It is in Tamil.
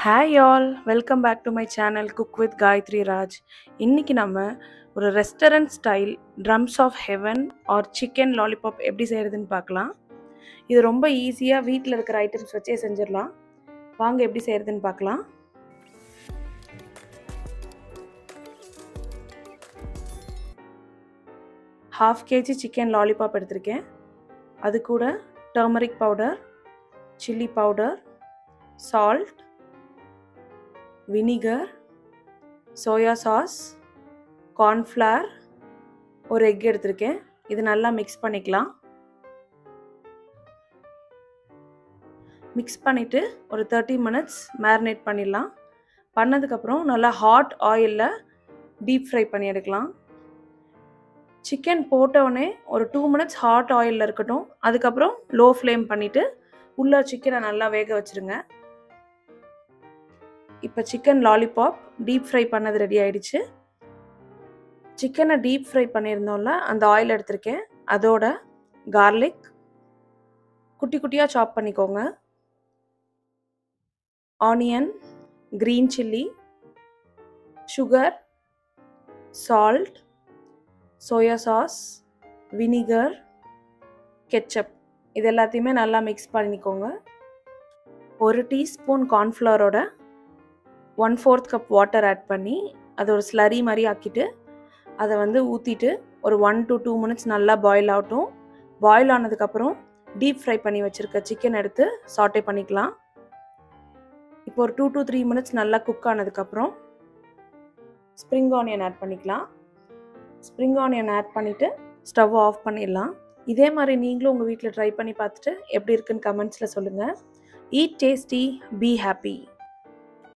Hi all, welcome back to my channel cook with Gayathri Raj. இன்றைக்கி நம்ம ஒரு restaurant style drums of heaven or chicken lollipop எப்படி செய்கிறதுன்னு பார்க்கலாம். இது ரொம்ப ஈஸியாக வீட்டில் இருக்கிற ஐட்டம்ஸ் வச்சே செஞ்சிடலாம். வாங்க எப்படி செய்கிறதுன்னு பார்க்கலாம். ½ kg சிக்கன் லாலிபாப் எடுத்திருக்கேன். அது கூட turmeric powder, chilli powder, salt, vinegar, soya sauce, cornflour, ஒரு எக் எடுத்திருக்கேன். இது நல்லா மிக்ஸ் பண்ணிக்கலாம். மிக்ஸ் பண்ணிவிட்டு ஒரு 30 minutes மேரினேட் பண்ணிடலாம். பண்ணதுக்கப்புறம் நல்லா ஹாட் ஆயிலில் டீப் ஃப்ரை பண்ணி எடுக்கலாம். சிக்கன் போட்டவுடனே ஒரு 2 minutes ஹாட் ஆயிலில் இருக்கட்டும். அதுக்கப்புறம் லோ ஃப்ளேம் பண்ணிவிட்டு உள்ளே சிக்கனை நல்லா வேக வச்சுருங்க. இப்போ சிக்கன் லாலிபாப் டீப் ஃப்ரை பண்ணது ரெடி ஆகிடுச்சு. சிக்கனை டீப் ஃப்ரை பண்ணியிருந்தோம்ல, அந்த ஆயில் எடுத்திருக்கேன். அதோட கார்லிக் குட்டி குட்டியாக சாப் பண்ணிக்கோங்க. Onion, green chilli, sugar, salt, soya sauce, vinegar, ketchup இது எல்லாத்தையுமே நல்லா மிக்ஸ் பண்ணிக்கோங்க. 1 டீஸ்பூன் கார்ன்ஃப்ளவரோட 1/4 கப் வாட்டர் ஆட் பண்ணி அதை ஒரு ஸ்லரி மாதிரி ஆக்கிட்டு அதை ஊற்றிட்டு ஒரு 1 to 2 minutes நல்லா பாயில் ஆகட்டும். பாயில் ஆனதுக்கப்புறம் டீப் ஃப்ரை பண்ணி வச்சுருக்க சிக்கன் எடுத்து சாட்டே பண்ணிக்கலாம். இப்போ ஒரு 2 to 3 minutes நல்லா குக் ஆனதுக்கப்புறம் ஸ்ப்ரிங் ஆனியன் ஆட் பண்ணிக்கலாம். ஸ்ப்ரிங் ஆனியன் ஆட் பண்ணிவிட்டு ஸ்டவ் ஆஃப் பண்ணிடலாம். இதே மாதிரி நீங்களும் உங்கள் வீட்டில் ட்ரை பண்ணி பார்த்துட்டு எப்படி இருக்குன்னு கமெண்ட்ஸில் சொல்லுங்கள். Eat tasty, be happy.